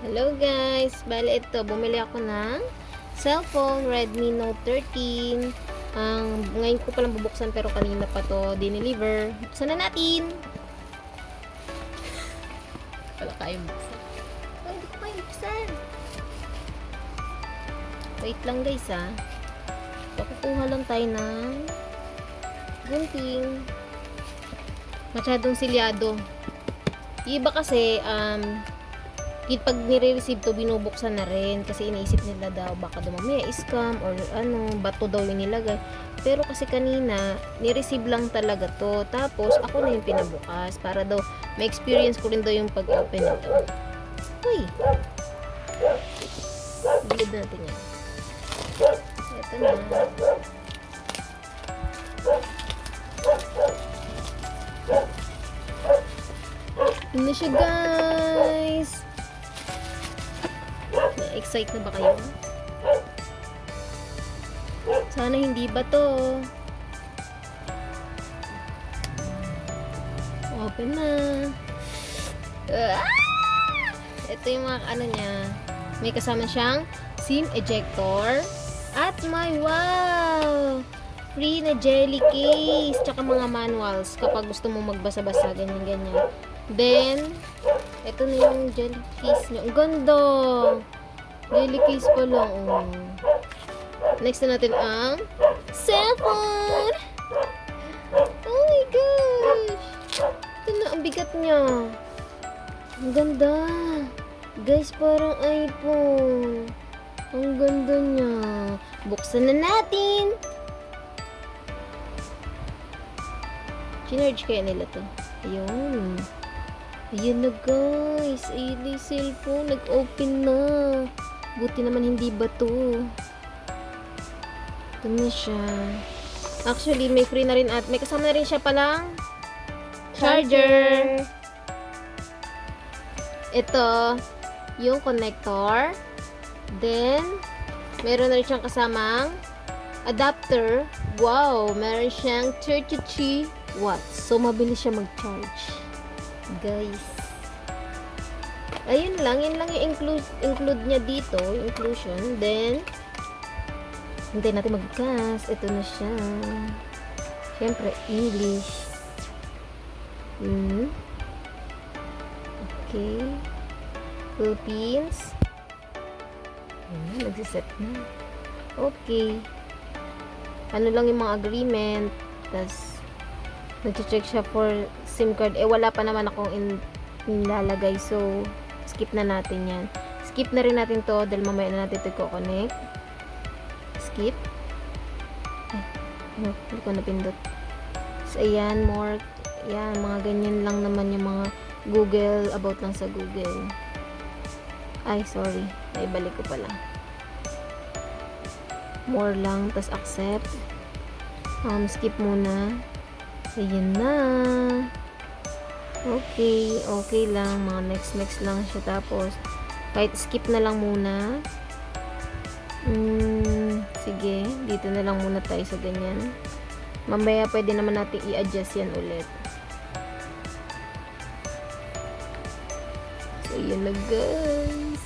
Hello guys! Bale ito, bumili ako ng cellphone Redmi Note 13. Ngayon ko palang bubuksan pero kanina pa to dineliver. Buksan na natin! Wala kayong buksan. Ay, hindi ko kayong buksan. Wait lang guys ha. Pakukuha lang tayo ng gunting. Masyadong silyado. Yung iba kasi, pag nire-receive to, binubuksan na rin kasi iniisip nila daw baka dumamaya scam or ano, bato daw yung nilagay. Pero kasi kanina, ni-receive lang talaga to. Tapos, ako na yung pinabukas para daw, may experience ko rin daw yung pag-open nito. Uy! Bilid natin yan. Ito na. Ano siya guys? Na-excite na ba kayo? Sana hindi ba to? Open na. Ito yung mga ano niya. May kasama siyang SIM ejector. At may wow! Free na jelly case. Tsaka mga manuals kapag gusto mo magbasa-basa. Ganyan-ganyan. Then, ito na yung jelly case niya. Ang ganda! Jelly case pa lang. Oh. Next na natin ang cellphone! Oh my gosh! Ito na, ang bigat niya. Ang ganda. Guys, parang iPhone. Ang ganda niya. Buksan na natin. Chinarge kaya nila to. Ayun. Ayun na guys. Ayun na yung cellphone. Nag-open na. Buti naman hindi ba to. Ito na siya. Actually, may free na rin at may kasama na rin siya palang charger. Ito, yung connector. Then, meron na rin siyang kasamang adapter. Wow! Meron siyang 33 watts. So, mabilis siya mag-charge. Guys. Ayun lang. Yun lang yung include niya dito. Inclusion. Then, hintay natin mag-gas. Ito na siya. Siyempre, English. Okay. Philippines. Ayan, nagsiset na. Okay. Ano lang yung mga agreement. Tapos, nag-check siya for SIM card. Wala pa naman akong nilalagay. So, skip na natin yan. Skip na rin natin to dahil mamaya na natin ito i-connect. Skip. Ay, no, hindi ko napindot. So, ayan, more. Ayan, mga ganyan lang naman yung mga Google, about lang sa Google. Ay, sorry. Naibalik ko pala. More lang, tas accept. Skip muna. Ayan na. Okay, okay lang. Mga next lang siya. Tapos, kahit skip na lang muna. Sige, dito na lang muna tayo sa ganyan. Mamaya pwede naman natin i-adjust yan ulit. So, yun na guys.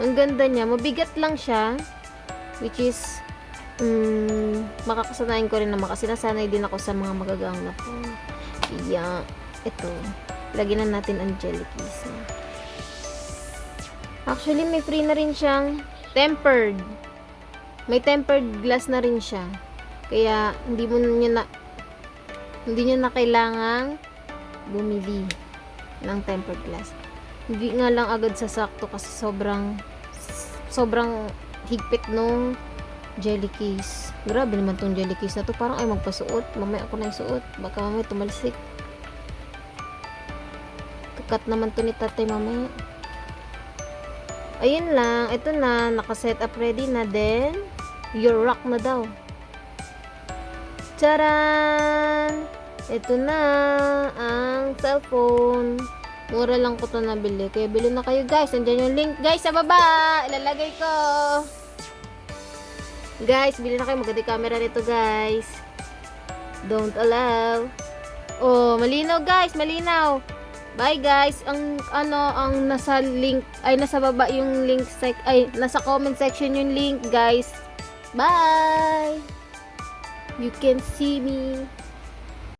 Ang ganda niya. Mabigat lang siya. Which is, makakasanayin ko rin naman kasi nasanay din ako sa mga magagang na phone. Yeah. Ito. Lagyan na natin ang jelly case. Actually, may free na rin siyang tempered. May tempered glass na rin siya. Kaya, hindi niya na kailangang bumili ng tempered glass. Hindi nga lang agad sasakto kasi sobrang higpit nung jelly case. Grabe naman tong jelly case na to. Parang ay magpasuot. Mamaya ako na isuot. Baka mamaya tumalsik. Kakat naman to ni tatay mamaya. Ayun lang. Ito na. Nakaset up ready na. Then, your rock na daw. Charan! Ito na ang cellphone. Mura lang ko to nabili. Kaya bili na kayo guys. Nandiyan yung link guys sa baba. Ilalagay ko. Guys, bili na kayo. Maganda camera nito guys. Don't allow. Oh, malinaw guys. Malinaw. Bye guys. Ang nasa link ay nasa baba yung link nasa comment section yung link guys. Bye. You can see me.